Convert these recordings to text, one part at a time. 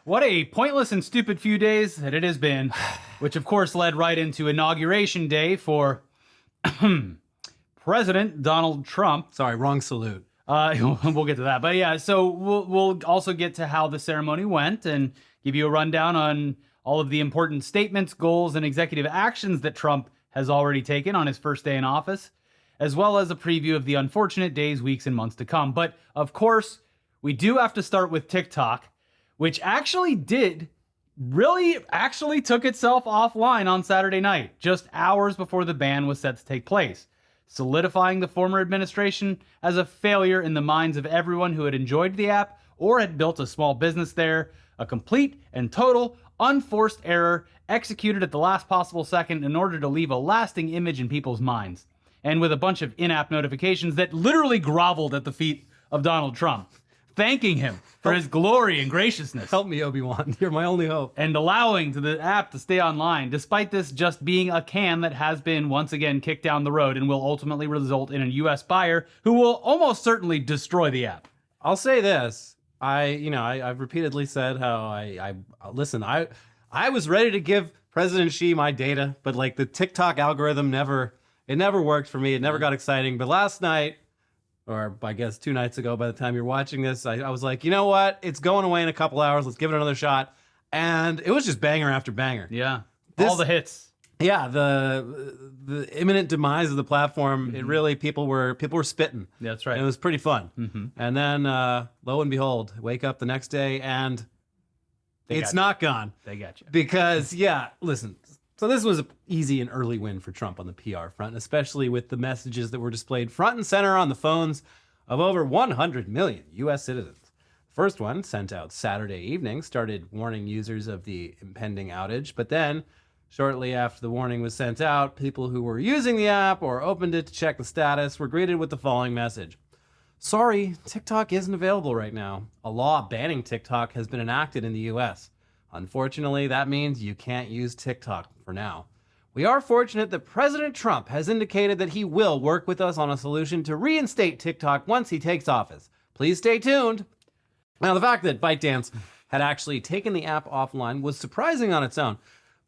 What a pointless and stupid few days that it has been, which of course led right into Inauguration Day for President Donald Trump. Sorry, wrong salute. We'll get to that. But yeah, so we'll also get to how the ceremony went and give you a rundown on all of the important statements, goals, and executive actions that Trump has already taken on his first day in office, as well as a preview of the unfortunate days, weeks, and months to come. But of course, we do have to start with TikTok, which actually took itself offline on Saturday night, just hours before the ban was set to take place, solidifying the former administration as a failure in the minds of everyone who had enjoyed the app or had built a small business there, a complete and total unforced error executed at the last possible second in order to leave a lasting image in people's minds, and with a bunch of in-app notifications that literally groveled at the feet of Donald Trump, thanking him for his glory and graciousness. Help me, Obi-Wan. You're my only hope. And allowing to the app to stay online, despite this just being a can that has been once again kicked down the road and will ultimately result in a U.S. buyer who will almost certainly destroy the app. I'll say this. I've repeatedly said how I was ready to give President Xi my data, but like the TikTok algorithm never worked for me. It never got exciting. But last night, or I guess 2 nights ago, by the time you're watching this, I was like, you know what? It's going away in a couple hours. Let's give it another shot. And it was just banger after banger. Yeah. All the hits. Yeah, the imminent demise of the platform, it really, people were spitting. That's right. And it was pretty fun. And then, lo and behold, wake up the next day and it's not gone. They got you. Because, yeah, listen, so this was an easy and early win for Trump on the PR front, especially with the messages that were displayed front and center on the phones of over 100 million U.S. citizens. The first one, sent out Saturday evening, started warning users of the impending outage, but then shortly after the warning was sent out, people who were using the app or opened it to check the status were greeted with the following message. Sorry, TikTok isn't available right now. A law banning TikTok has been enacted in the US. Unfortunately, that means you can't use TikTok for now. We are fortunate that President Trump has indicated that he will work with us on a solution to reinstate TikTok once he takes office. Please stay tuned. Now, the fact that ByteDance had actually taken the app offline was surprising on its own.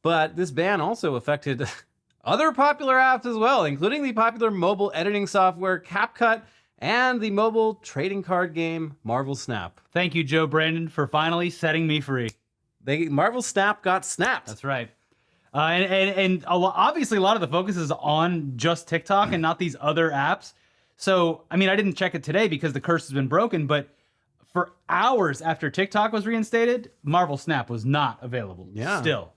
But this ban also affected other popular apps as well, including the popular mobile editing software CapCut and the mobile trading card game Marvel Snap. Thank you, Joe Brandon, for finally setting me free. Marvel Snap got snapped. That's right. Obviously a lot of the focus is on just TikTok and not these other apps. So, I mean, I didn't check it today because the curse has been broken, but for hours after TikTok was reinstated, Marvel Snap was not available. Yeah. Still.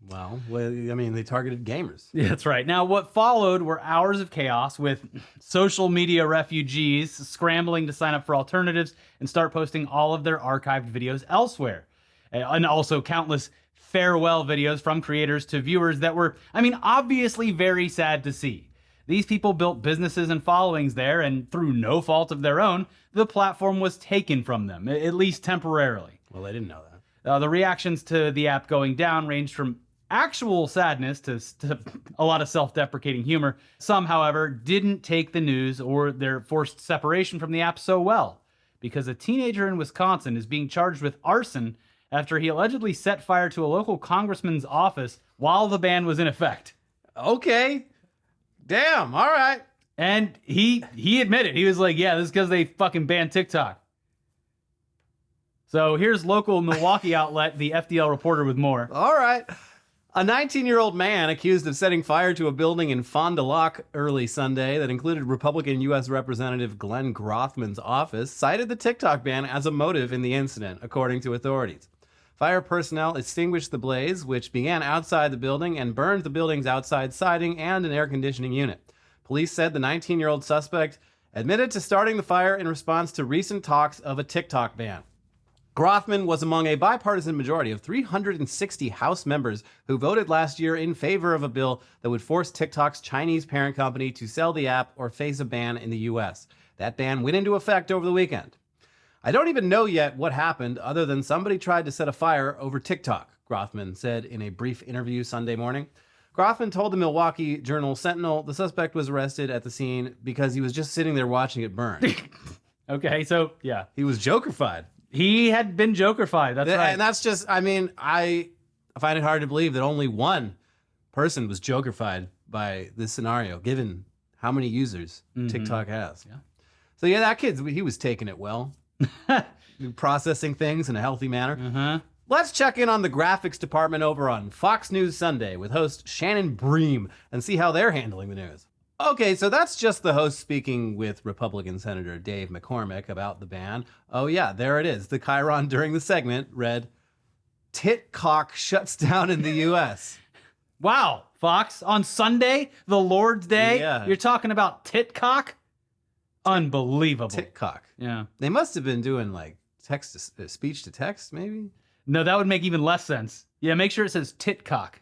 Well, I mean, they targeted gamers. Yeah, that's right. Now, what followed were hours of chaos with social media refugees scrambling to sign up for alternatives and start posting all of their archived videos elsewhere. And also countless farewell videos from creators to viewers that were, I mean, obviously very sad to see. These people built businesses and followings there, and through no fault of their own, the platform was taken from them, at least temporarily. Well, they didn't know that. The reactions to the app going down ranged from actual sadness to a lot of self-deprecating humor. Some, however, didn't take the news or their forced separation from the app so well, because a teenager in Wisconsin is being charged with arson after he allegedly set fire to a local congressman's office while the ban was in effect. Okay. Damn. All right. And he admitted, he was like, yeah, this is because they fucking banned TikTok. So here's local Milwaukee outlet, the FDL Reporter, with more. All right. A 19-year-old man accused of setting fire to a building in Fond du Lac early Sunday that included Republican U.S. Representative Glenn Grothman's office cited the TikTok ban as a motive in the incident, according to authorities. Fire personnel extinguished the blaze, which began outside the building and burned the building's outside siding and an air conditioning unit. Police said the 19-year-old suspect admitted to starting the fire in response to recent talks of a TikTok ban. Grothman was among a bipartisan majority of 360 House members who voted last year in favor of a bill that would force TikTok's Chinese parent company to sell the app or face a ban in the U.S. That ban went into effect over the weekend. I don't even know yet what happened other than somebody tried to set a fire over TikTok, Grothman said in a brief interview Sunday morning. Grothman told the Milwaukee Journal-Sentinel the suspect was arrested at the scene because he was just sitting there watching it burn. Okay, so, yeah. He was Joker-fied. He had been Joker-fied. That's right. And that's just, I mean, I find it hard to believe that only one person was Joker-fied by this scenario, given how many users TikTok has. Yeah. So yeah, that kid, he was taking it well, processing things in a healthy manner. Let's check in on the graphics department over on Fox News Sunday with host Shannon Bream and see how they're handling the news. Okay, so that's just the host speaking with Republican Senator Dave McCormick about the ban. Oh yeah, there it is. The chyron during the segment read, "TikTok shuts down in the U.S." Wow, Fox, on Sunday, the Lord's Day, you're talking about TikTok? Unbelievable. TikTok. Yeah. They must have been doing like speech to text, maybe? No, that would make even less sense. Yeah, make sure it says TikTok.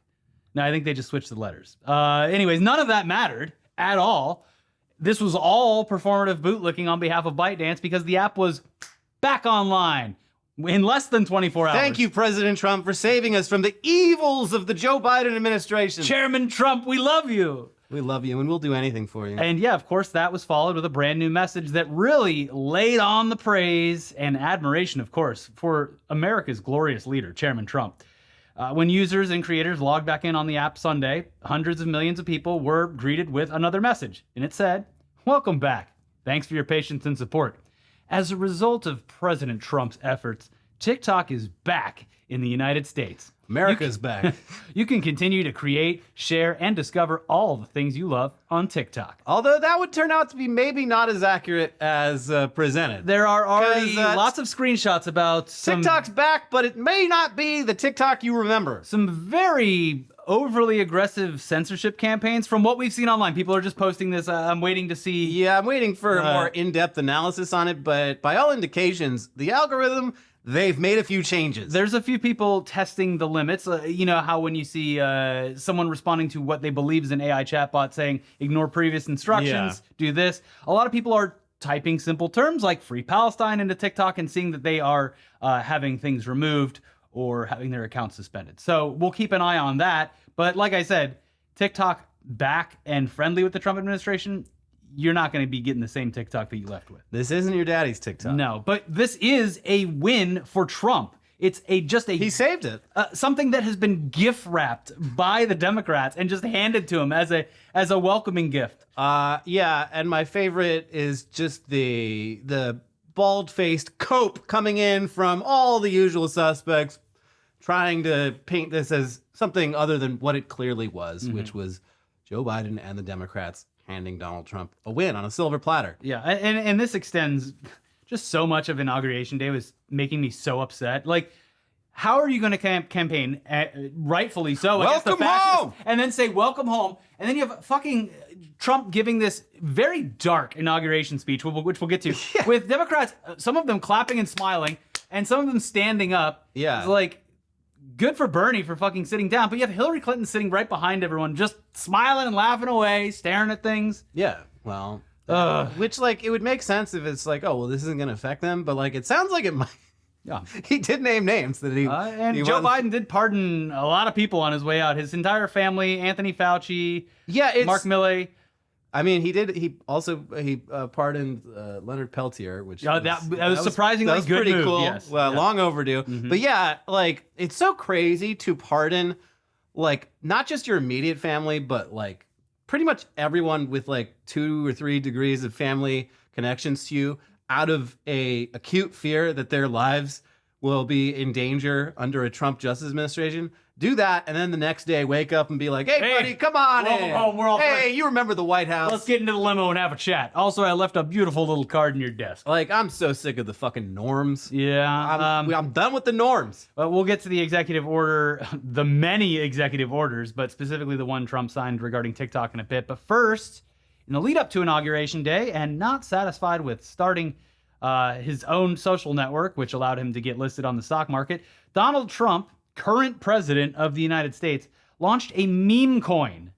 No, I think they just switched the letters. Anyways, none of that mattered at all. This was all performative bootlicking on behalf of ByteDance because the app was back online in less than 24 hours. Thank you, President Trump, for saving us from the evils of the Joe Biden administration. Chairman Trump, we love you. We love you, and we'll do anything for you. And yeah, of course, that was followed with a brand new message that really laid on the praise and admiration, of course, for America's glorious leader, Chairman Trump. When users and creators logged back in on the app Sunday, hundreds of millions of people were greeted with another message. And it said, "Welcome back. Thanks for your patience and support. As a result of President Trump's efforts, TikTok is back in the United States. America's back." You can continue to create, share, and discover all the things you love on TikTok. Although that would turn out to be maybe not as accurate as presented. There are already lots of screenshots about TikTok's back, but it may not be the TikTok you remember. Some very overly aggressive censorship campaigns from what we've seen online. People are just posting this. I'm waiting to see. Yeah, I'm waiting for a more in-depth analysis on it, but by all indications, the algorithm, they've made a few changes. There's a few people testing the limits. You know how when you see someone responding to what they believe is an AI chatbot saying, ignore previous instructions, do this. A lot of people are typing simple terms like Free Palestine into TikTok and seeing that they are having things removed or having their accounts suspended. So we'll keep an eye on that. But like I said, TikTok back and friendly with the Trump administration, you're not going to be getting the same TikTok that you left with. This isn't your daddy's TikTok. No, but this is a win for Trump. It's he saved it. Something that has been gift wrapped by the Democrats and just handed to him as a welcoming gift. Yeah, and my favorite is just the bald-faced cope coming in from all the usual suspects, trying to paint this as something other than what it clearly was, which was Joe Biden and the Democrats handing Donald Trump a win on a silver platter. Yeah, and this extends just so much of Inauguration Day was making me so upset. Like, how are you going to campaign, rightfully so, against the fascists, home! And then say, welcome home, and then you have fucking Trump giving this very dark inauguration speech, which we'll get to, with Democrats, some of them clapping and smiling, and some of them standing up. Yeah. It's like, good for Bernie for fucking sitting down, but you have Hillary Clinton sitting right behind everyone, just smiling and laughing away, staring at things. Yeah, well, which, like, it would make sense if it's like, oh, well, this isn't going to affect them, but, like, it sounds like it might. Yeah, he did name names that he and Joe Biden did pardon a lot of people on his way out. His entire family, Anthony Fauci, Mark Milley. I mean, he also pardoned Leonard Peltier, which that was surprisingly that was good pretty move. cool. Yes. Well, long overdue. But yeah, like, it's so crazy to pardon, like, not just your immediate family, but like pretty much everyone with like 2 or 3 degrees of family connections to you, out of a acute fear that their lives will be in danger under a Trump justice administration. Do that, and then the next day wake up and be like, hey buddy, come on welcome in. home. We're all hey, you remember the White House. Let's get into the limo and have a chat. Also, I left a beautiful little card in your desk. Like, I'm so sick of the fucking norms. Yeah. I'm done with the norms. We'll get to the executive order, the many executive orders, but specifically the one Trump signed regarding TikTok in a bit. But first, in the lead up to Inauguration Day, and not satisfied with starting his own social network, which allowed him to get listed on the stock market, Donald Trump, current president of the United States, launched a meme coin,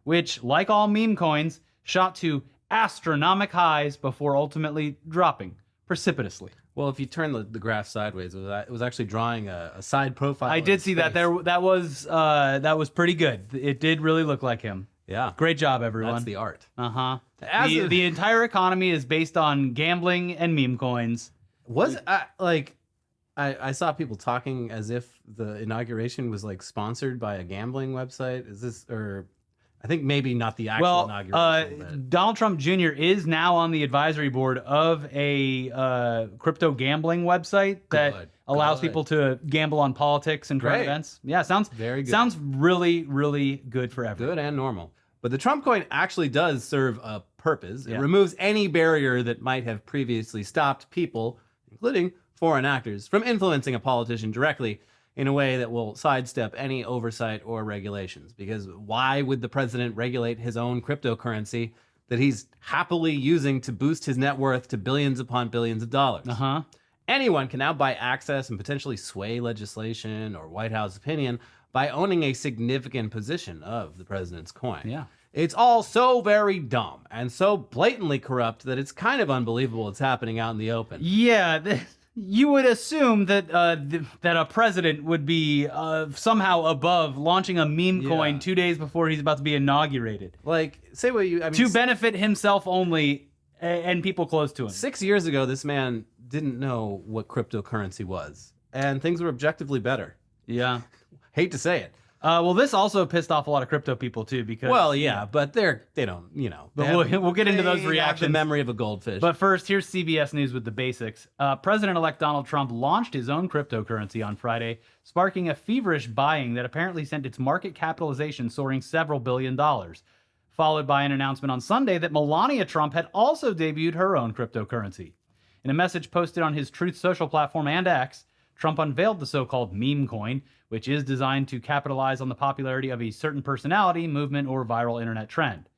which, like all meme coins, shot to astronomical highs before ultimately dropping precipitously. Well, if you turn the graph sideways, it was actually drawing a side profile. I did see that. That was pretty good. It did really look like him. Yeah. Great job, everyone. That's the art. Uh-huh. The entire economy is based on gambling and meme coins. Was like, I saw people talking as if the inauguration was like sponsored by a gambling website. Is this, or I think maybe not the actual inauguration. But... Donald Trump Jr. is now on the advisory board of a crypto gambling website that allows people to gamble on politics and current events. Yeah, sounds very good. Sounds really, really good for everyone. Good and normal. But the Trump coin actually does serve a purpose. It removes any barrier that might have previously stopped people, including foreign actors, from influencing a politician directly in a way that will sidestep any oversight or regulations. Because why would the president regulate his own cryptocurrency that he's happily using to boost his net worth to billions upon billions of dollars? Anyone can now buy access and potentially sway legislation or White House opinion by owning a significant position of the president's coin. Yeah. It's all so very dumb and so blatantly corrupt that it's kind of unbelievable it's happening out in the open. Yeah, you would assume that that a president would be somehow above launching a meme coin 2 days before he's about to be inaugurated. Like, say what you... I mean, to benefit himself only and people close to him. 6 years ago, this man didn't know what cryptocurrency was, and things were objectively better. Yeah. Hate to say it. Well, this also pissed off a lot of crypto people too, because but they don't, you know. But we'll get into those reactions. The memory of a goldfish. But first, here's CBS News with the basics. President-elect Donald Trump launched his own cryptocurrency on Friday, sparking a feverish buying that apparently sent its market capitalization soaring several $1 billion, followed by an announcement on Sunday that Melania Trump had also debuted her own cryptocurrency. In a message posted on his Truth Social platform and X, Trump unveiled the so-called meme coin, which is designed to capitalize on the popularity of a certain personality, movement, or viral internet trend.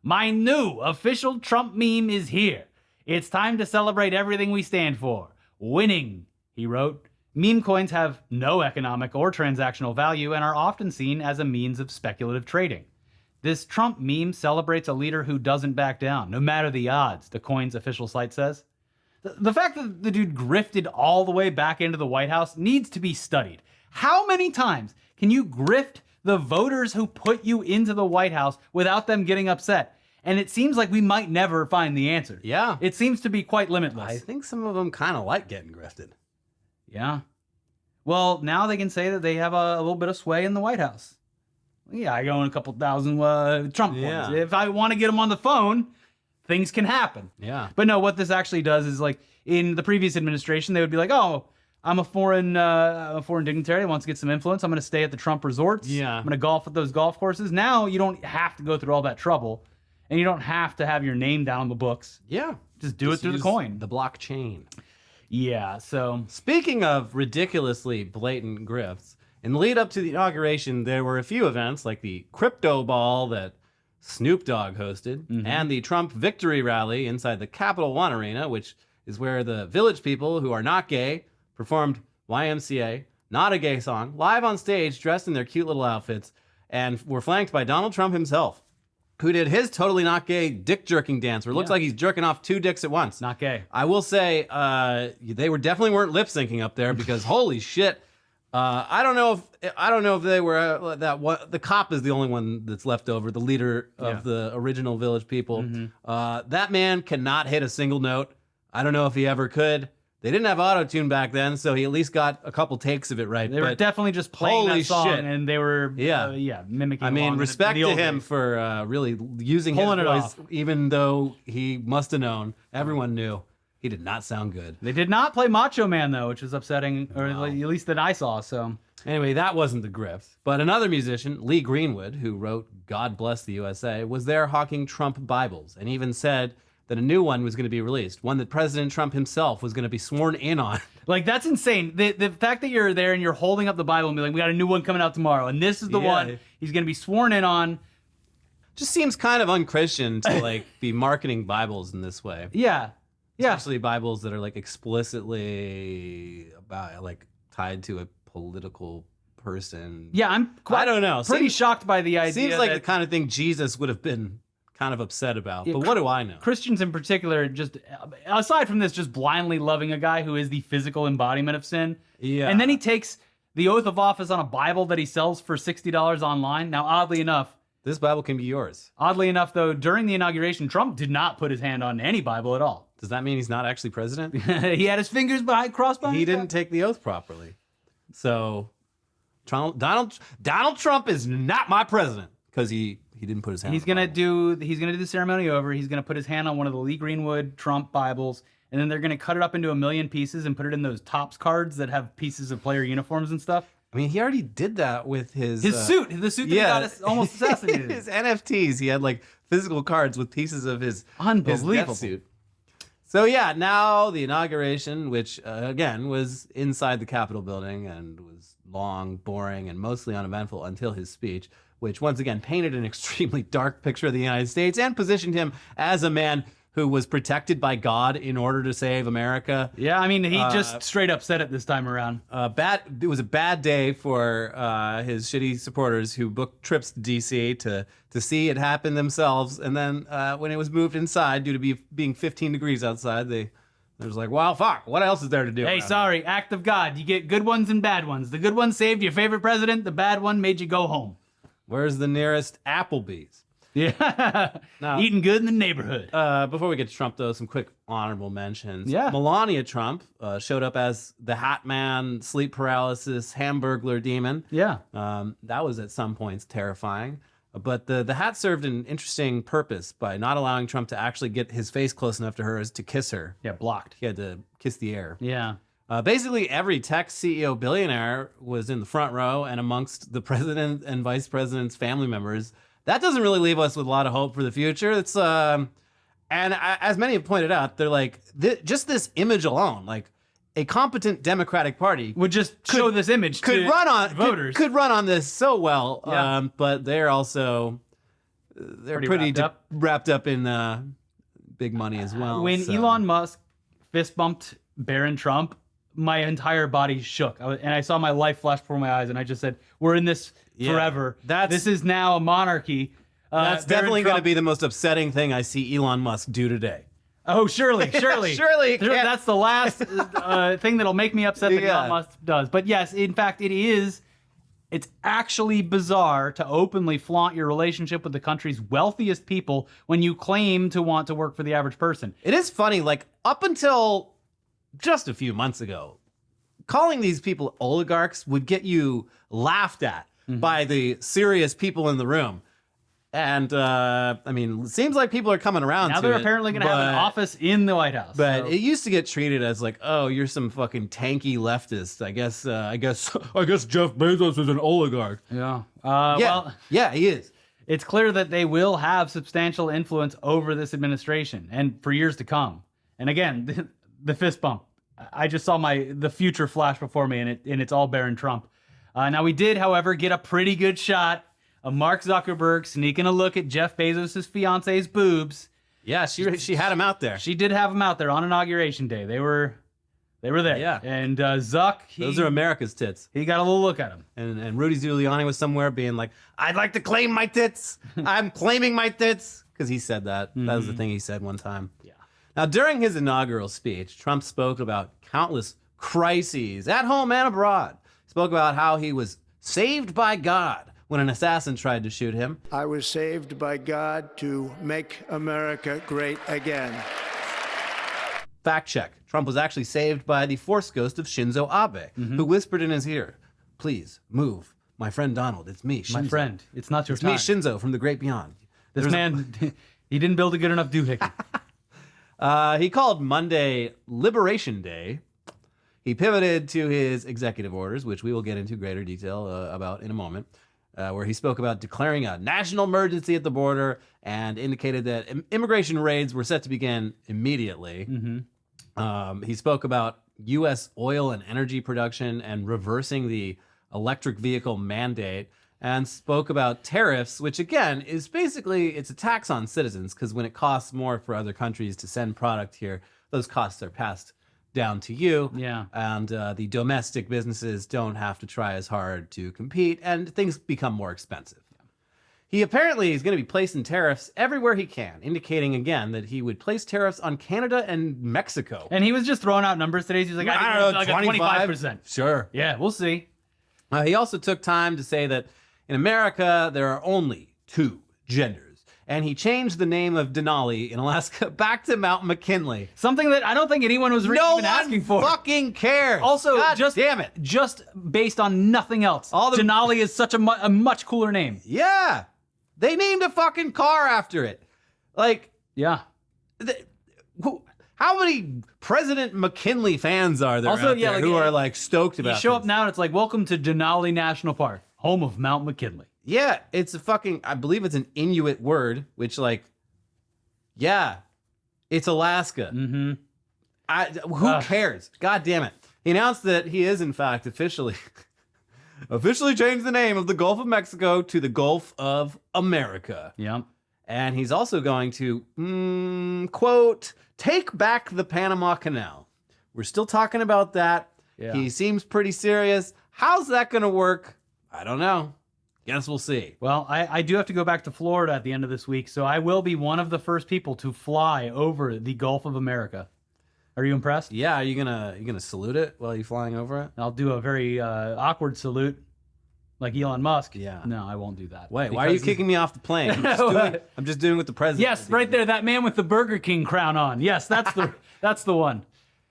My new official Trump meme is here. It's time to celebrate everything we stand for. Winning, he wrote. Meme coins have no economic or transactional value and are often seen as a means of speculative trading. This Trump meme celebrates a leader who doesn't back down, no matter the odds, the coin's official site says. The fact that the dude grifted all the way back into the White House needs to be studied. How many times can you grift the voters who put you into the White House without them getting upset? And it seems like we might never find the answer. Yeah. It seems to be quite limitless. I think some of them kind of like getting grifted. Yeah. Well, now they can say that they have a little bit of sway in the White House. Yeah, I go in a couple thousand Trump points. If I want to get them on the phone, things can happen. Yeah. But no, what this actually does is, like, in the previous administration, they would be like, oh, I'm a foreign dignitary that wants to get some influence. I'm going to stay at the Trump resorts. Yeah. I'm going to golf at those golf courses. Now you don't have to go through all that trouble, and you don't have to have your name down in the books. Yeah. Just do it through the coin. The blockchain. Yeah, so... Speaking of ridiculously blatant grifts, in the lead up to the inauguration, there were a few events like the crypto ball that Snoop Dogg hosted, and the Trump victory rally inside the Capital One Arena, which is where the Village People, who are not gay, performed YMCA, Not a Gay Song, live on stage, dressed in their cute little outfits, and were flanked by Donald Trump himself, who did his totally not gay dick-jerking dance, where it looks like he's jerking off two dicks at once. Not gay. I will say, they definitely weren't lip-syncing up there, because holy shit, I don't know if they were the cop is the only one that's left over, the leader of the original Village People. That man cannot hit a single note. I don't know if he ever could. They didn't have auto-tune back then, so he at least got a couple takes of it right. They were definitely just playing that song, and they were mimicking. I mean, respect to him for really using his voice, even though he must have known. Everyone knew. He did not sound good. They did not play Macho Man, though, which was upsetting, or at least that I saw. So anyway, that wasn't the grift. But another musician, Lee Greenwood, who wrote God Bless the USA, was there hawking Trump Bibles, and even said that a new one was going to be released, one that President Trump himself was going to be sworn in on. Like, that's insane. The fact that you're there and you're holding up the Bible and be like, we got a new one coming out tomorrow, and this is the one he's going to be sworn in on. Just seems kind of unchristian to, like, be marketing Bibles in this way. Yeah. Especially Bibles that are, like, explicitly about, like, tied to a political person. Yeah, I don't know. Pretty shocked by the idea. Seems like the kind of thing Jesus would have been kind of upset about, but what do I know? Christians in particular, just aside from this, just blindly loving a guy who is the physical embodiment of sin. Yeah. And then he takes the oath of office on a Bible that he sells for $60 online. Now, oddly enough, this Bible can be yours. Oddly enough, though, during the inauguration, Trump did not put his hand on any Bible at all. Does that mean he's not actually president? He had his fingers crossed behind He his didn't back. take the oath properly. So Donald Trump is not my president because he didn't put his hand He's on the gonna Bible. do the ceremony over. He's gonna put his hand on one of the Lee Greenwood Trump Bibles, and then they're gonna cut it up into a million pieces and put it in those Topps cards that have pieces of player uniforms and stuff. I mean, he already did that with his Suit, the suit that got us almost assassinated. His NFTs. He had like physical cards with pieces of his Unbelievable. death suit. So yeah, now the inauguration, which again was inside the Capitol building and was long, boring, and mostly uneventful until his speech, which once again painted an extremely dark picture of the United States and positioned him as a man who was protected by God in order to save America. Yeah, I mean, he just straight up said it this time around. It was a bad day for his shitty supporters who booked trips to D.C. to see it happen themselves. And then when it was moved inside due to being 15 degrees outside, they was like, well, fuck, what else is there to do? Hey, sorry, act of God. You get good ones and bad ones. The good one saved your favorite president. The bad one made you go home. Where's the nearest Applebee's? Yeah, Now, eating good in the neighborhood. Before we get to Trump, though, some quick honorable mentions. Yeah. Melania Trump showed up as the Hat Man, sleep paralysis, Hamburglar demon. Yeah. That was at some points terrifying. But the hat served an interesting purpose by not allowing Trump to actually get his face close enough to her as to kiss her. Yeah, blocked. He had to kiss the air. Yeah. Basically, every tech CEO billionaire was in the front row and amongst the president and vice president's family members. That doesn't really leave us with a lot of hope for the future. It's as many have pointed out, they're like just this image alone, like a competent Democratic Party Would just show this image could to run on voters. Could run on this so well. Yeah. But they're also they're pretty wrapped up in big money as well. When so. Elon Musk fist bumped Barron Trump, my entire body shook, and I saw my life flash before my eyes, and I just said, "We're in this forever. This is now a monarchy." That's Barron definitely going to Trump- be the most upsetting thing I see Elon Musk do today. Oh, surely. Surely. That's the last thing that'll make me upset that Elon Musk does. But yes, in fact, it's actually bizarre to openly flaunt your relationship with the country's wealthiest people when you claim to want to work for the average person. It is funny, like up until just a few months ago, calling these people oligarchs would get you laughed at by the serious people in the room. And I mean, it seems like people are coming around Now to they're it, apparently going to have an office in the White House. But so. it used to get treated as like, oh, you're some fucking tanky leftist. I guess Jeff Bezos is an oligarch. Yeah. Well, yeah, he is. It's clear that they will have substantial influence over this administration and for years to come. And again, the fist bump. I just saw the future flash before me, and it's all Barron Trump. Now we did, however, get a pretty good shot of Mark Zuckerberg sneaking a look at Jeff Bezos' fiance's boobs. Yeah, she had him out there. She did have him out there on Inauguration Day. They were there. Yeah. And Zuck, Those are America's tits. he got a little look at him. And Rudy Giuliani was somewhere being like, I'd like to claim my tits. I'm claiming my tits. Because he said that. That was the thing he said one time. Yeah. Now, during his inaugural speech, Trump spoke about countless crises at home and abroad. He spoke about how he was saved by God when an assassin tried to shoot him. I was saved by God to make America great again. Fact check. Trump was actually saved by the Force ghost of Shinzo Abe, who whispered in his ear, please move. My friend Donald, it's me, Shinzo. My friend, it's not your It's time. me, Shinzo, from the great beyond. This man, he didn't build a good enough doohickey. He called Monday Liberation Day. He pivoted to his executive orders, which we will get into greater detail about in a moment, where he spoke about declaring a national emergency at the border and indicated that immigration raids were set to begin immediately. He spoke about U.S. oil and energy production and reversing the electric vehicle mandate, and spoke about tariffs, which again is basically, it's a tax on citizens, because when it costs more for other countries to send product here, those costs are passed down to you. Yeah. And the domestic businesses don't have to try as hard to compete, and things become more expensive. He apparently is going to be placing tariffs everywhere he can, indicating again that he would place tariffs on Canada and Mexico. And he was just throwing out numbers today. He's like, I don't know, like 25%. 25%. Sure. Yeah, we'll see. He also took time to say that in America, there are only two genders, and he changed the name of Denali in Alaska back to Mount McKinley. Something that I don't think anyone was really even asking for. Fucking cares. Also, God just damn it. just based on nothing else. Denali is such a much cooler name. Yeah. They named a fucking car after it. Like, Yeah. how many President McKinley fans are there Also, out yeah, there like, who are like stoked about You show this? up now and it's like, welcome to Denali National Park, home of Mount McKinley. Yeah, it's a fucking, I believe it's an Inuit word, which like, yeah, it's Alaska. Mm-hmm. Who cares? God damn it. He announced that he is in fact officially changed the name of the Gulf of Mexico to the Gulf of America. Yeah. And he's also going to, quote, take back the Panama Canal. We're still talking about that. Yeah. He seems pretty serious. How's that going to work? I don't know. Guess we'll see. Well, I do have to go back to Florida at the end of this week, so I will be one of the first people to fly over the Gulf of America. Are you impressed? Yeah, are you gonna salute it while you're flying over it? I'll do a very awkward salute, like Elon Musk. Yeah. No, I won't do that. Wait, why are you kicking me off the plane? I'm just doing what the president. Yes, right there, that man with the Burger King crown on. Yes, that's the one.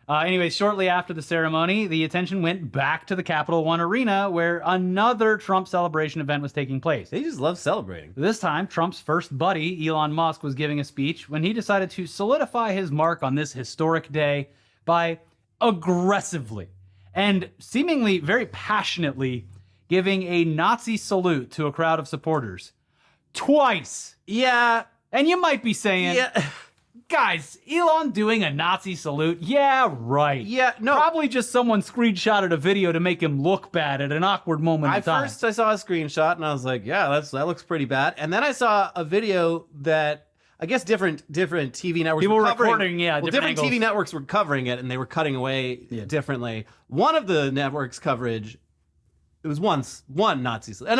Anyway, shortly after the ceremony, the attention went back to the Capital One Arena, where another Trump celebration event was taking place. They just love celebrating. This time, Trump's first buddy, Elon Musk, was giving a speech when he decided to solidify his mark on this historic day by aggressively and seemingly very passionately giving a Nazi salute to a crowd of supporters. Twice. Yeah. And you might be saying, guys, Elon doing a Nazi salute? Yeah, right. Yeah, no. Probably just someone screenshotted a video to make him look bad at an awkward moment in time. First I saw a screenshot and I was like, yeah, that looks pretty bad. And then I saw a video that I guess different TV networks People were were covering. recording, yeah, well, different TV angles. networks were covering it and they were cutting away differently. One of the networks' coverage, it was one Nazi salute and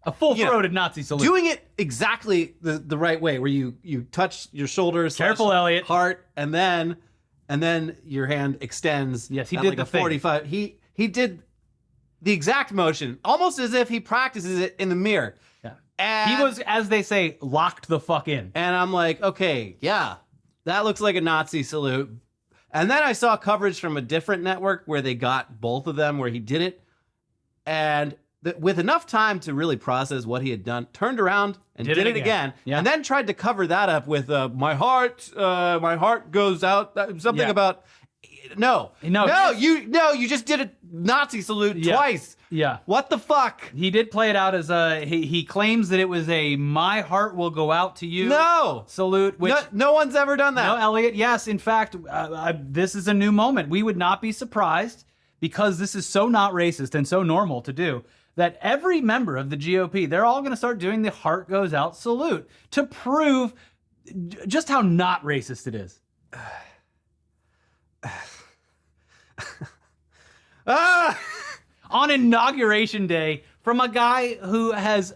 a full-throated Nazi salute. doing it exactly the right way, where you touch your shoulders, Careful, Elliot. heart, and then your hand extends. Yes, he at did like the a thing. 45. He did the exact motion, almost as if he practices it in the mirror. Yeah. And, He was, as they say, locked the fuck in. and I'm like, okay, yeah, that looks like a Nazi salute. And then I saw coverage from a different network where they got both of them, where he did it, and with enough time to really process what he had done, turned around and did it again. Yeah. And then tried to cover that up with my heart goes out, something about you just did a Nazi salute twice. Yeah. What the fuck? He did play it out as he claims that it was a "my heart will go out to you" salute, which no one's ever done that. No, Elliot, yes. In fact, this is a new moment. We would not be surprised, because this is so not racist and so normal to do, that every member of the GOP, they're all going to start doing the heart goes out salute to prove just how not racist it is. On Inauguration Day, from a guy who has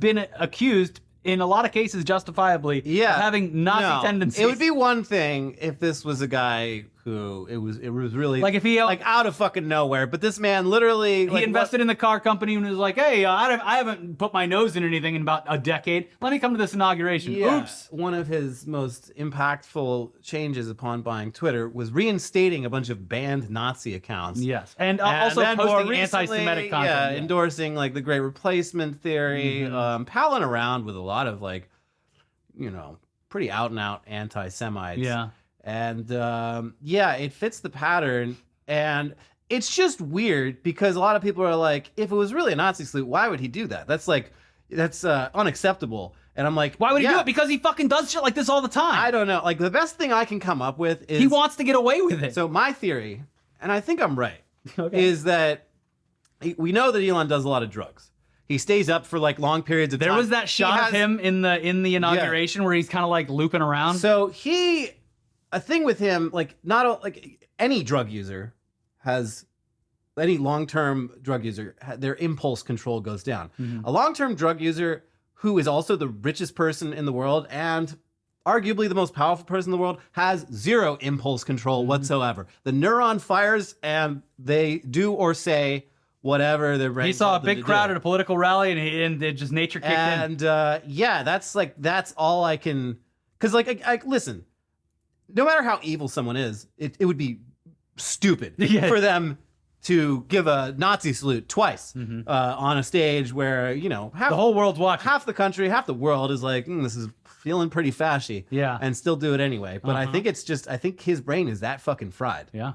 been accused, in a lot of cases justifiably, of having Nazi tendencies. It would be one thing if this was a guy who it was really like if he out of fucking nowhere, but this man literally he invested in the car company and was like, hey, I haven't put my nose in anything in about a decade. Let me come to this inauguration. Yeah. Oops. One of his most impactful changes upon buying Twitter was reinstating a bunch of banned Nazi accounts. Yes, and also then more posting recently, anti-Semitic content. Yeah, endorsing like the Great Replacement theory, palling around with a lot of like, pretty out and out anti-Semites. Yeah. And it fits the pattern. And it's just weird because a lot of people are like, if it was really a Nazi salute, why would he do that? That's unacceptable. And I'm like, why would he do it? Because he fucking does shit like this all the time. I don't know. Like, the best thing I can come up with is he wants to get away with it. So my theory, and I think I'm right, is that we know that Elon does a lot of drugs. He stays up for like long periods of time. There was that shot of him in the inauguration where he's kind of like looping around. So a thing with him, like any drug user any long-term drug user, their impulse control goes down. A long-term drug user who is also the richest person in the world and arguably the most powerful person in the world has zero impulse control whatsoever. The neuron fires and they do or say whatever their brain. He saw a told them big to crowd do. at a political rally, and it just nature kicked in. And yeah, that's all I can. Because I listen. No matter how evil someone is, it would be stupid Yeah. for them to give a Nazi salute twice on a stage where half, The whole world's watching. half the country, half the world is like, this is feeling pretty fashy. Yeah. And still do it anyway. But I think I think his brain is that fucking fried. Yeah.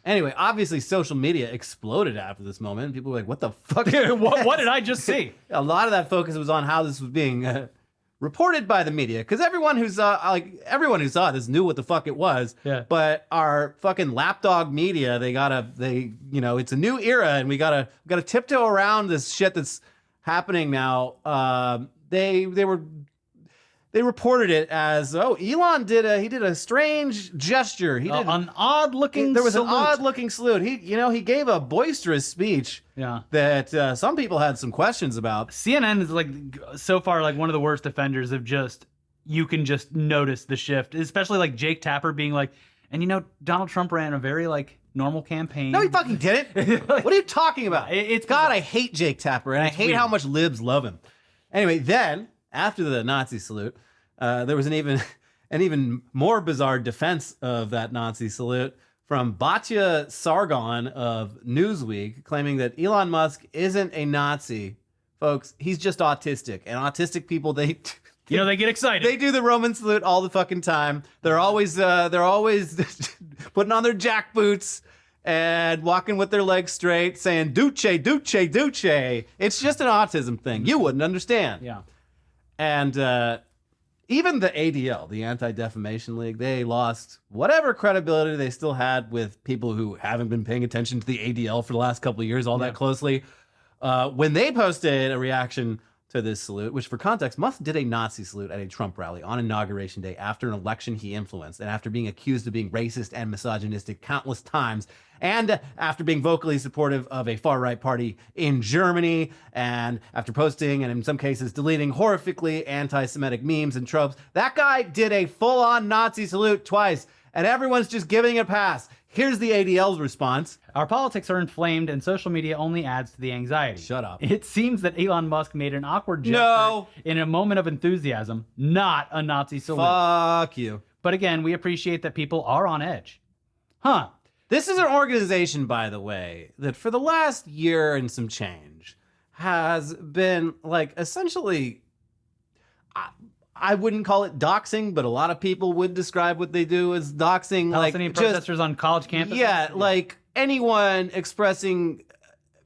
Anyway, obviously social media exploded after this moment. People were like, what the fuck? what did I just see? A lot of that focus was on how this was being reported by the media, because everyone who saw this knew what the fuck it was. Yeah. But our fucking lapdog media, it's a new era, and we gotta tiptoe around this shit that's happening now. They reported it as, Elon did a strange gesture. He did an odd-looking There was salute. an odd-looking salute. He gave a boisterous speech. Yeah. That some people had some questions about. CNN is so far one of the worst offenders of you can just notice the shift, especially Jake Tapper being like, and Donald Trump ran a very normal campaign. No, he fucking didn't. What are you talking about? It's God, I hate Jake Tapper, and I hate weird. how much libs love him. Anyway, then after the Nazi salute, there was an even more bizarre defense of that Nazi salute from Batya Sargon of Newsweek, claiming that Elon Musk isn't a Nazi. Folks, he's just autistic, and autistic people they get excited. They do the Roman salute all the fucking time. They're always putting on their jack boots and walking with their legs straight, saying "Duce, Duce, Duce." It's just an autism thing. You wouldn't understand. Yeah. And even the ADL, the Anti-Defamation League, they lost whatever credibility they still had with people who haven't been paying attention to the ADL for the last couple of years all that closely. When they posted a reaction to this salute, which for context, Musk did a Nazi salute at a Trump rally on Inauguration Day after an election he influenced, and after being accused of being racist and misogynistic countless times, and after being vocally supportive of a far-right party in Germany, and after posting and in some cases deleting horrifically anti-Semitic memes and tropes. That guy did a full-on Nazi salute twice, and everyone's just giving it a pass. Here's the ADL's response. Our politics are inflamed, and social media only adds to the anxiety. Shut up. It seems that Elon Musk made an awkward gesture in a moment of enthusiasm, not a Nazi salute. Fuck you. But again, we appreciate that people are on edge. Huh. This is an organization, by the way, that for the last year and some change has been essentially, I wouldn't call it doxing, but a lot of people would describe what they do as doxing. Palestinian protesters on college campuses? Yeah, anyone expressing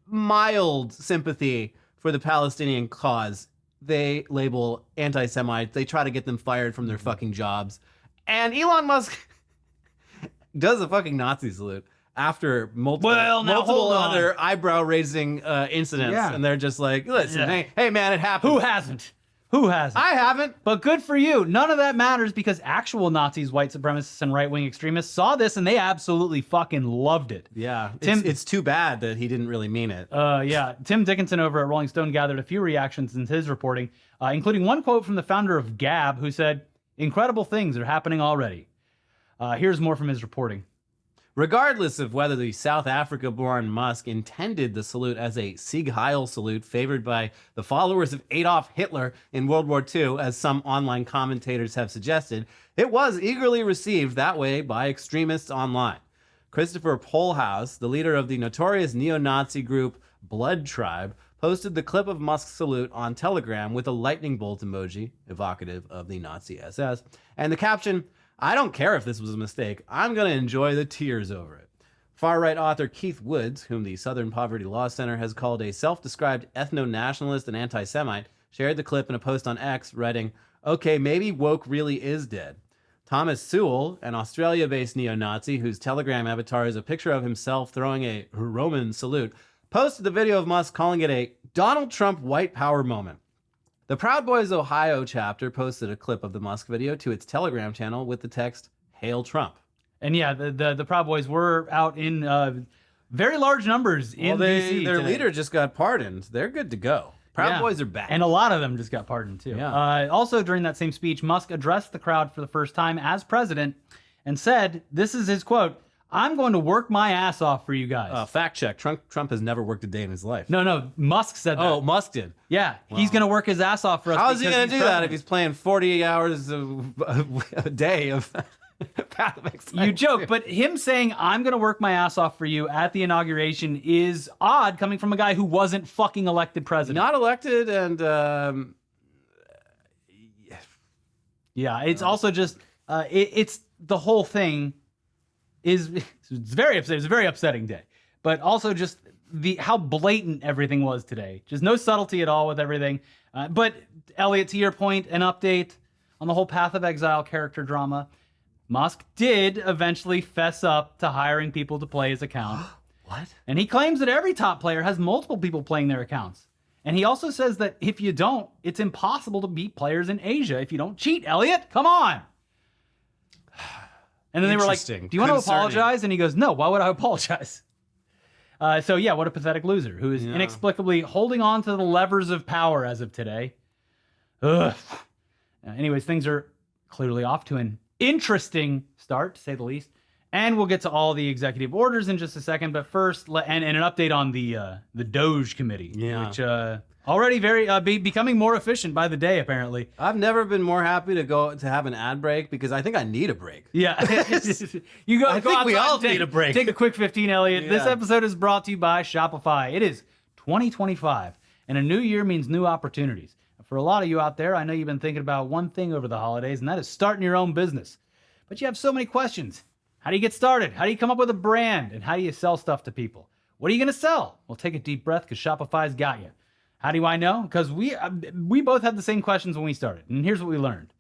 mild sympathy for the Palestinian cause, they label anti-Semites. They try to get them fired from their fucking jobs. And Elon Musk does a fucking Nazi salute after multiple other eyebrow-raising incidents. Yeah. And they're just like, listen, hey man, it happened. Who hasn't? Who hasn't? I haven't. But good for you. None of that matters because actual Nazis, white supremacists, and right-wing extremists saw this and they absolutely fucking loved it. Yeah, Tim- it's too bad that he didn't really mean it. Yeah. Tim Dickinson over at Rolling Stone gathered a few reactions in his reporting, including one quote from the founder of Gab, who said, "Incredible things are happening already." Here's more from his reporting. Regardless of whether the South Africa-born Musk intended the salute as a Sieg Heil salute favored by the followers of Adolf Hitler in World War II, as some online commentators have suggested, it was eagerly received that way by extremists online. Christopher Pohlhaus, the leader of the notorious neo-Nazi group Blood Tribe, posted the clip of Musk's salute on Telegram with a lightning bolt emoji, evocative of the Nazi SS, and the caption, "I don't care if this was a mistake. I'm going to enjoy the tears over it." Far-right author Keith Woods, whom the Southern Poverty Law Center has called a self-described ethno-nationalist and anti-Semite, shared the clip in a post on X, writing, "Okay, maybe woke really is dead." Thomas Sewell, an Australia-based neo-Nazi whose Telegram avatar is a picture of himself throwing a Roman salute, posted the video of Musk calling it a Donald Trump white power moment. The Proud Boys Ohio chapter posted a clip of the Musk video to its Telegram channel with the text, "Hail Trump." And yeah, the Proud Boys were out in very large numbers in D.C. Their today. leader just got pardoned. They're good to go. Proud Yeah. Boys are back. And a lot of them just got pardoned, too. Yeah. Also, during that same speech, Musk addressed the crowd for the first time as president and said, this is his quote, I'm going to work my ass off for you guys. Fact check. Trump has never worked a day in his life. No, Musk said that. Oh, Musk did. Yeah, he's going to work his ass off for us. How is he because going to he's do that president. if he's playing 40 hours a day of Path of Exile? You joke, but him saying, I'm going to work my ass off for you at the inauguration is odd coming from a guy who wasn't fucking elected president. Not elected, and Yeah, it's also just, it's the whole thing is, it's very upsetting. It's a very upsetting day. But also just how blatant everything was today. Just no subtlety at all with everything. But Elliot, to your point, an update on the whole Path of Exile character drama. Musk did eventually fess up to hiring people to play his account. what? And he claims that every top player has multiple people playing their accounts. And he also says that if you don't, it's impossible to beat players in Asia if you don't cheat, Elliot. Come on. And then they were like, do Interesting. you want to Concerning. apologize? And he goes, no, why would I apologize? So yeah, what a pathetic loser who is inexplicably holding on to the levers of power as of today. Ugh. Anyways, things are clearly off to an interesting start, to say the least. And we'll get to all the executive orders in just a second. But first, and an update on the DOGE committee, which already becoming more efficient by the day, apparently. I've never been more happy to have an ad break because I think I need a break. Yeah. You go. I go think we outside all and take- need a break. Take a quick 15, Elliot. This Yeah. episode is brought to you by Shopify. It is 2025, and a new year means new opportunities. For a lot of you out there, I know you've been thinking about one thing over the holidays, and that is starting your own business. But you have so many questions. How do you get started? How do you come up with a brand? And how do you sell stuff to people? What are you going to sell? Well, take a deep breath because Shopify's got you. How do I know? Because we both had the same questions when we started. And here's what we learned.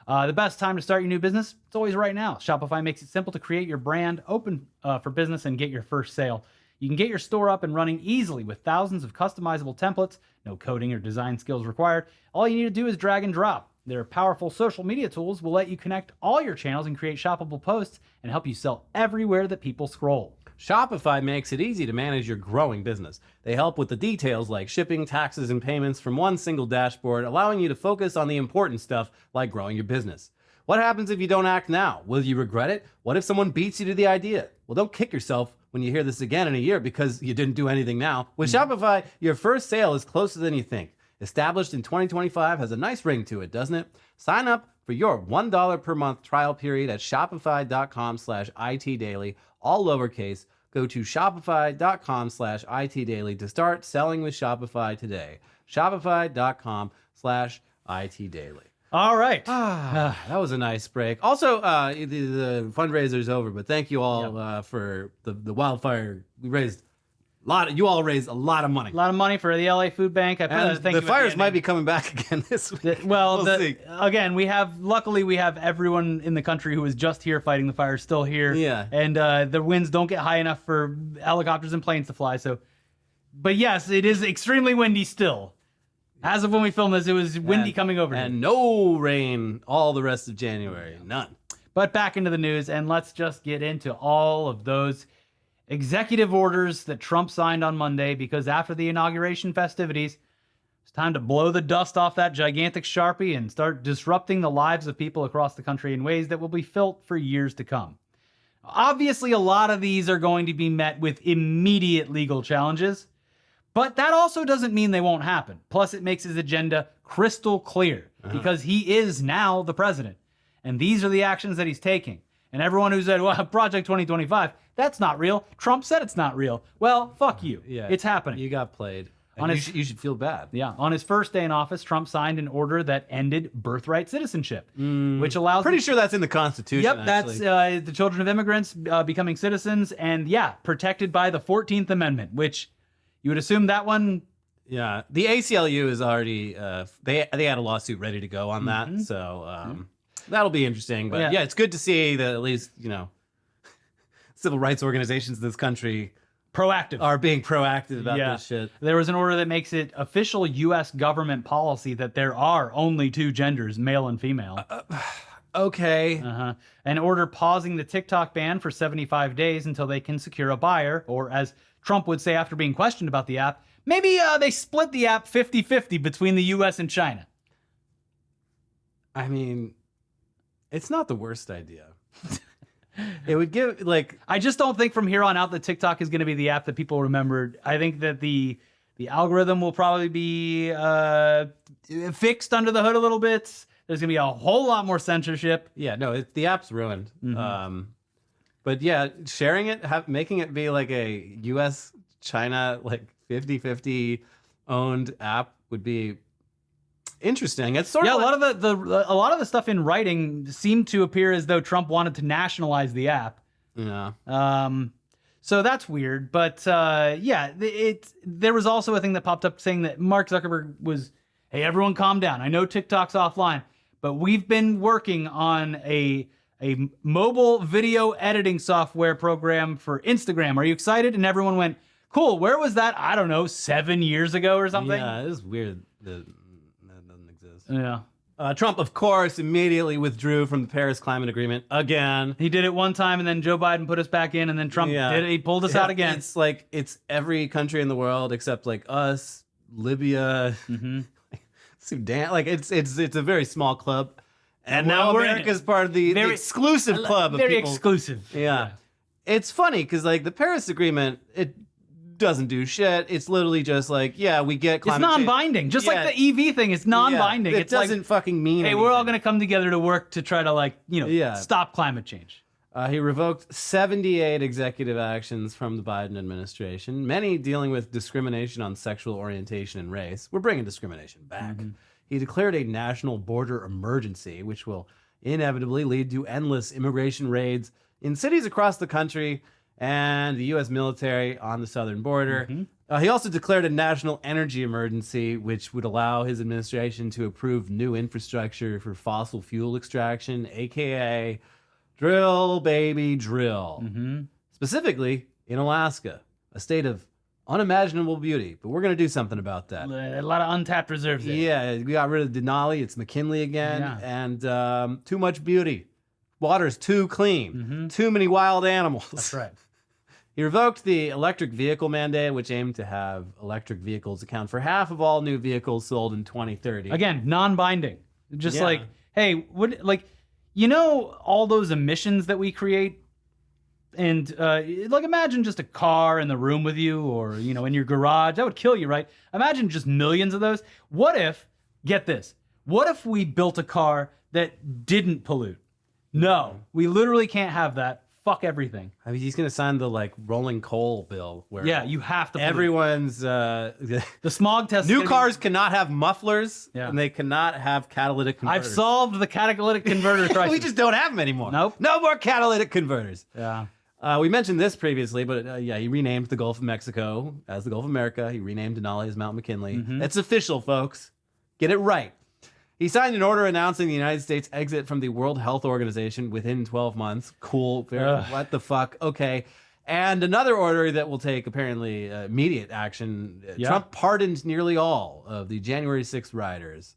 The best time to start your new business, it's always right now. Shopify makes it simple to create your brand, open for business, and get your first sale. You can get your store up and running easily with thousands of customizable templates. No coding or design skills required. All you need to do is drag and drop. Their powerful social media tools will let you connect all your channels and create shoppable posts and help you sell everywhere that people scroll. Shopify makes it easy to manage your growing business. They help with the details like shipping, taxes, and payments from one single dashboard, allowing you to focus on the important stuff like growing your business. What happens if you don't act now? Will you regret it? What if someone beats you to the idea? Well, don't kick yourself when you hear this again in a year because you didn't do anything now. With Shopify, your first sale is closer than you think. Established in 2025 has a nice ring to it, doesn't it? Sign up for your $1 per month trial period at shopify.com/itdaily, all lowercase. Go to shopify.com/itdaily to start selling with Shopify today. Shopify.com/itdaily. All right. That was a nice break. Also, the fundraiser's over, but thank you all for the wildfire. You all raised a lot of money. A lot of money for the LA Food Bank. I And the fires might be coming back again this week. Well, We'll see. again, luckily we have everyone in the country who was just here fighting the fire still here. Yeah. And the winds don't get high enough for helicopters and planes to fly. So, but yes, it is extremely windy still. As of when we filmed this, it was windy coming over here. And no rain all the rest of January. None. But back into the news, and let's just get into all of those executive orders that Trump signed on Monday, because after the inauguration festivities, it's time to blow the dust off that gigantic Sharpie and start disrupting the lives of people across the country in ways that will be felt for years to come. Obviously, a lot of these are going to be met with immediate legal challenges, but that also doesn't mean they won't happen. Plus, it makes his agenda crystal clear because he is now the president, and these are the actions that he's taking. And everyone who said, well, Project 2025, that's not real. Trump said it's not real. Well, fuck you. Yeah, it's happening. You got played. On And his- you should feel bad. Yeah. On his first day in office, Trump signed an order that ended birthright citizenship, which allows... Pretty sure that's in the Constitution. Yep, actually. that's the children of immigrants becoming citizens, and protected by the 14th Amendment, which you would assume that one... Yeah, the ACLU is already they had a lawsuit ready to go on that, so that'll be interesting. But Yeah. it's good to see that at least civil rights organizations in this country Proactive. are being proactive about this shit. There was an order that makes it official U.S. government policy that there are only two genders, male and female. Okay, An order pausing the TikTok ban for 75 days until they can secure a buyer, or as Trump would say after being questioned about the app, maybe they split the app 50-50 between the U.S. and China. I mean, it's not the worst idea. It would give like I just don't think from here on out that TikTok is going to be the app that people remember. I think that the algorithm will probably be fixed under the hood a little bit. There's going to be a whole lot more censorship. the app's ruined. But yeah, sharing it, making it be like a U.S. China like 50-50 owned app would be interesting. It's sort of a lot of the stuff in writing seemed to appear as though Trump wanted to nationalize the app. Yeah. So that's weird, but there was also a thing that popped up saying that Mark Zuckerberg was, hey, everyone calm down. I know TikTok's offline, but we've been working on a mobile video editing software program for Instagram. Are you excited? And everyone went, cool. Where was that? I don't know, 7 years ago or something? Yeah, it is weird that doesn't exist. Yeah. Trump, of course, immediately withdrew from the Paris Climate Agreement again. He did it one time, and then Joe Biden put us back in, and then Trump did it. He pulled us out again. It's like it's every country in the world except like us, Libya, Sudan. Like it's a very small club, and now America's part of the exclusive club. Very people. exclusive. Yeah, it's funny because like the Paris Agreement, it doesn't do shit. It's literally just like, we get climate It's non-binding. change. Just like the EV thing, it's non-binding. It it's doesn't fucking mean hey, anything. we're all going to come together to work to try to stop climate change. He revoked 78 executive actions from the Biden administration, many dealing with discrimination on sexual orientation and race. We're bringing discrimination back. He declared a national border emergency, which will inevitably lead to endless immigration raids in cities across the country and the U.S. military on the southern border. He also declared a national energy emergency, which would allow his administration to approve new infrastructure for fossil fuel extraction, a.k.a. drill, baby, drill. Specifically in Alaska, a state of unimaginable beauty. But we're going to do something about that. A lot of untapped reserves there. Yeah, we got rid of Denali. It's McKinley again. And too much beauty. Water's too clean. Too many wild animals. That's right. He revoked the electric vehicle mandate, which aimed to have electric vehicles account for half of all new vehicles sold in 2030. Again, non-binding. Just like, hey, all those emissions that we create? And imagine just a car in the room with you or, in your garage. That would kill you, right? Imagine just millions of those. What if, get this, what if we built a car that didn't pollute? No, we literally can't have that. Fuck everything. I mean, he's going to sign the rolling coal bill where you have to. Everyone's the smog test. New cars cannot have mufflers and they cannot have catalytic converters. I've solved the catalytic converter crisis. We just don't have them anymore. Nope. No more catalytic converters. Yeah. We mentioned this previously, but he renamed the Gulf of Mexico as the Gulf of America. He renamed Denali as Mount McKinley. It's official, folks. Get it right. He signed an order announcing the United States' exit from the World Health Organization within 12 months. Cool. What the fuck? Okay. And another order that will take apparently immediate action. Trump pardoned nearly all of the January 6th rioters.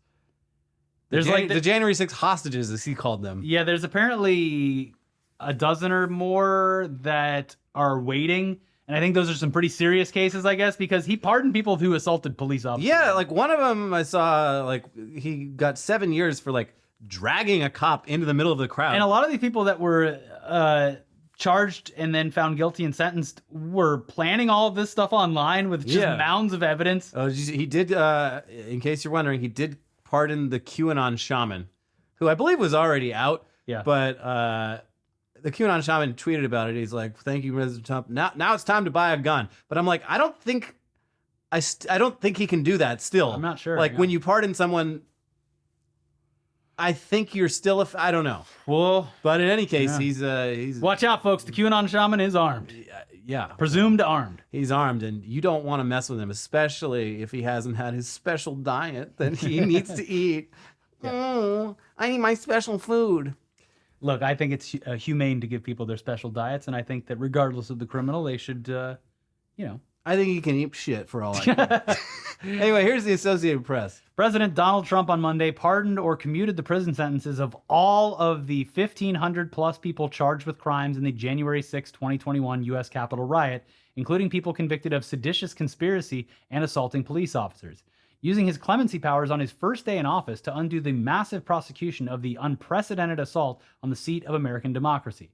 There's the January 6th hostages, as he called them. Yeah, there's apparently a dozen or more that are waiting. And I think those are some pretty serious cases, I guess, because he pardoned people who assaulted police officers. Yeah, like one of them I saw, he got 7 years for dragging a cop into the middle of the crowd. And a lot of these people that were charged and then found guilty and sentenced were planning all of this stuff online with just mounds of evidence. Oh, he did, in case you're wondering, he did pardon the QAnon shaman, who I believe was already out. Yeah. But the QAnon shaman tweeted about it. He's like, "Thank you, President Trump. Now it's time to buy a gun." But I'm like, I don't think he can do that. Still, I'm not sure. When you pardon someone, I think you're still I don't know. Well, but in any case, he's watch out, folks. The QAnon shaman is armed. Yeah, presumed armed. He's armed, and you don't want to mess with him, especially if he hasn't had his special diet that he needs to eat. I need my special food. Look, I think it's humane to give people their special diets, and I think that regardless of the criminal, they should, I think he can eat shit for all I care. Anyway, here's the Associated Press. President Donald Trump on Monday pardoned or commuted the prison sentences of all of the 1,500 plus people charged with crimes in the January 6, 2021 U.S. Capitol riot, including people convicted of seditious conspiracy and assaulting police officers, using his clemency powers on his first day in office to undo the massive prosecution of the unprecedented assault on the seat of American democracy.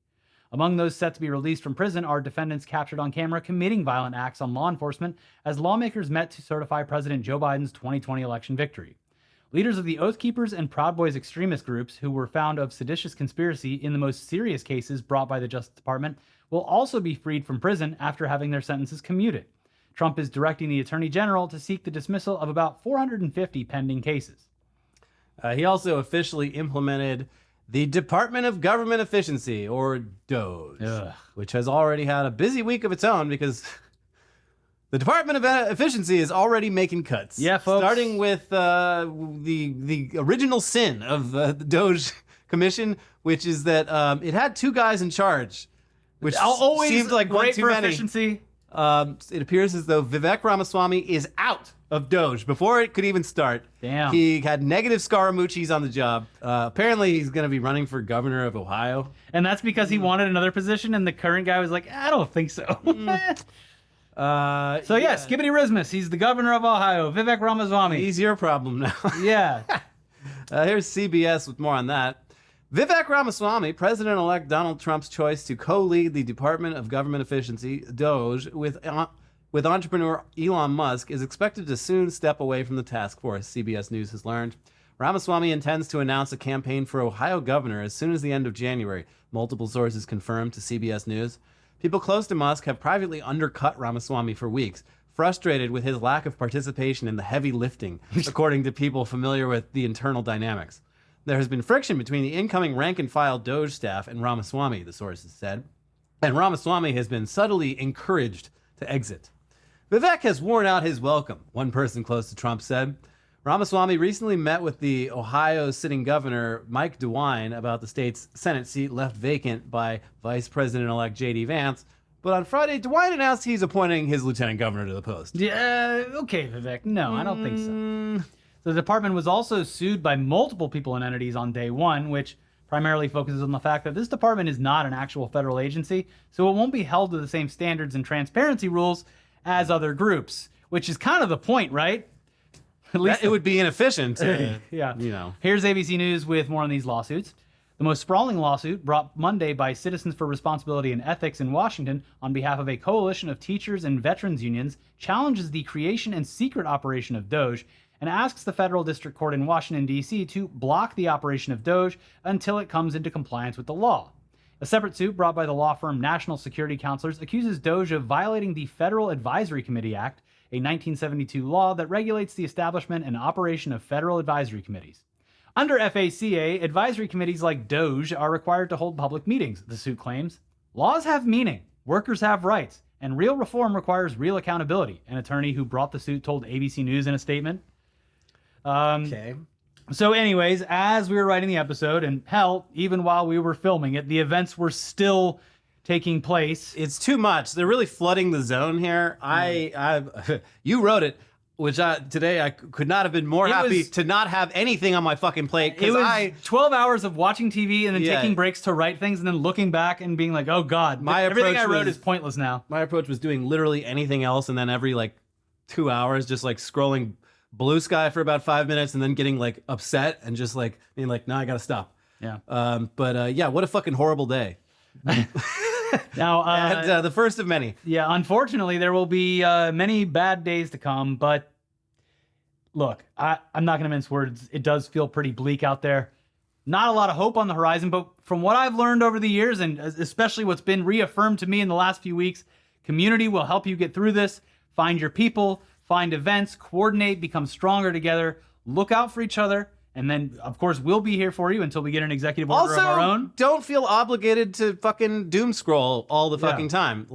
Among those set to be released from prison are defendants captured on camera committing violent acts on law enforcement as lawmakers met to certify President Joe Biden's 2020 election victory. Leaders of the Oath Keepers and Proud Boys extremist groups who were found of seditious conspiracy in the most serious cases brought by the Justice Department will also be freed from prison after having their sentences commuted. Trump is directing the Attorney General to seek the dismissal of about 450 pending cases. He also officially implemented the Department of Government Efficiency, or DOGE, which has already had a busy week of its own because the Department of Efficiency is already making cuts. Yeah, folks. Starting with the original sin of the DOGE Commission, which is that it had two guys in charge, which Always seemed like great one too for many. efficiency. It appears as though Vivek Ramaswamy is out of DOGE before it could even start. Damn. He had negative Scaramucci's on the job. Apparently, he's going to be running for governor of Ohio. And that's because he wanted another position, and the current guy was like, I don't think so. So yeah, Skibbity Rismus. He's the governor of Ohio, Vivek Ramaswamy. He's your problem now. Yeah. Here's CBS with more on that. Vivek Ramaswamy, President-elect Donald Trump's choice to co-lead the Department of Government Efficiency, DOGE, with entrepreneur Elon Musk, is expected to soon step away from the task force, CBS News has learned. Ramaswamy intends to announce a campaign for Ohio governor as soon as the end of January, multiple sources confirmed to CBS News. People close to Musk have privately undercut Ramaswamy for weeks, frustrated with his lack of participation in the heavy lifting, according to people familiar with the internal dynamics. There has been friction between the incoming rank-and-file DOGE staff and Ramaswamy, the sources said, and Ramaswamy has been subtly encouraged to exit. Vivek has worn out his welcome, one person close to Trump said. Ramaswamy recently met with the Ohio sitting governor, Mike DeWine, about the state's Senate seat left vacant by Vice President-elect J.D. Vance. But on Friday, DeWine announced he's appointing his lieutenant governor to the post. Yeah, okay, Vivek. No, I don't think so. The department was also sued by multiple people and entities on day one, which primarily focuses on the fact that this department is not an actual federal agency, so it won't be held to the same standards and transparency rules as other groups, which is kind of the point, right? At least It would be inefficient. yeah. You know. Here's ABC News with more on these lawsuits. The most sprawling lawsuit, brought Monday by Citizens for Responsibility and Ethics in Washington on behalf of a coalition of teachers and veterans unions, challenges the creation and secret operation of DOGE and asks the federal district court in Washington, D.C. to block the operation of DOGE until it comes into compliance with the law. A separate suit brought by the law firm National Security Counselors accuses DOGE of violating the Federal Advisory Committee Act, a 1972 law that regulates the establishment and operation of federal advisory committees. Under FACA, advisory committees like DOGE are required to hold public meetings, the suit claims. Laws have meaning, workers have rights, and real reform requires real accountability, an attorney who brought the suit told ABC News in a statement. Okay. So anyways, as we were writing the episode, and hell, even while we were filming it, the events were still taking place. It's too much. They're really flooding the zone here. You wrote it, which today I could not have been more happy to not have anything on my fucking plate. It was 12 hours of watching TV and then Yeah. taking breaks to write things and then looking back and being like, oh God, everything I wrote is pointless now. My approach was doing literally anything else, and then every 2 hours just scrolling Blue Sky for about 5 minutes and then getting upset and just being no, I gotta stop. Yeah. But what a fucking horrible day. Now, And the first of many. yeah, unfortunately, there will be many bad days to come, but look, I'm not going to mince words. It does feel pretty bleak out there. Not a lot of hope on the horizon, but from what I've learned over the years, and especially what's been reaffirmed to me in the last few weeks, community will help you get through this. Find your people, find events, coordinate, become stronger together, look out for each other. And then, of course, we'll be here for you until we get an executive order of our own. Don't feel obligated to fucking doom scroll all the fucking time.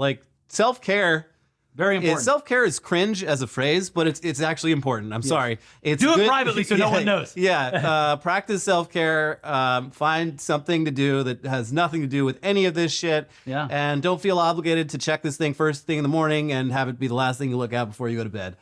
Self-care. Very important. Self-care is cringe as a phrase, but it's actually important. I'm sorry. It's Do it good. privately so no one knows. Yeah. Practice self-care. Find something to do that has nothing to do with any of this shit. Yeah. And don't feel obligated to check this thing first thing in the morning and have it be the last thing you look at before you go to bed.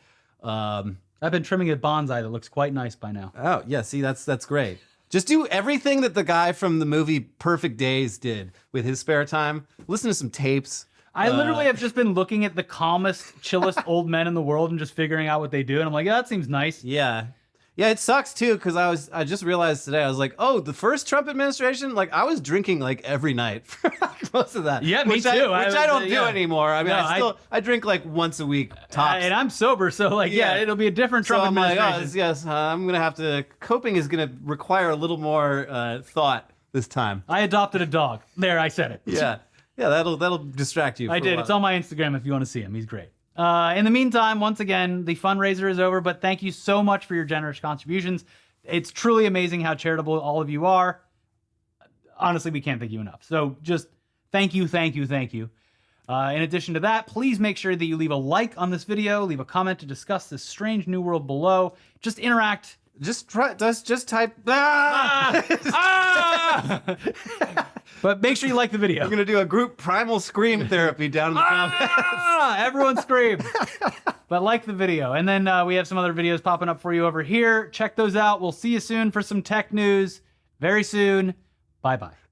I've been trimming a bonsai that looks quite nice by now. Oh, yeah. See, that's great. Just do everything that the guy from the movie Perfect Days did with his spare time. Listen to some tapes. I literally have just been looking at the calmest, chillest old men in the world and just figuring out what they do. And I'm like, yeah, that seems nice. Yeah. Yeah, it sucks too because I just realized today I was like, oh, the first Trump administration, like I was drinking like every night for most of that. Yeah, me which too. I don't do anymore. I mean, No, I drink like once a week tops. And I'm sober, so like it'll be a different Trump so I'm administration. like, I'm gonna have to. Coping is gonna require a little more thought this time. I adopted a dog. There, I said it. Yeah, that'll distract you. I did. It's on my Instagram if you want to see him. He's great. In the meantime, once again, the fundraiser is over, but thank you so much for your generous contributions. It's truly amazing how charitable all of you are. Honestly, we can't thank you enough. So just thank you. In addition to that, please make sure that you leave a like on this video, leave a comment to discuss this strange new world below. Just interact. Just type. But make sure you like the video. I'm gonna do a group primal scream therapy down in the comments. Everyone scream. But like the video. And then we have some other videos popping up for you over here. Check those out. We'll see you soon for some tech news. Very soon. Bye-bye.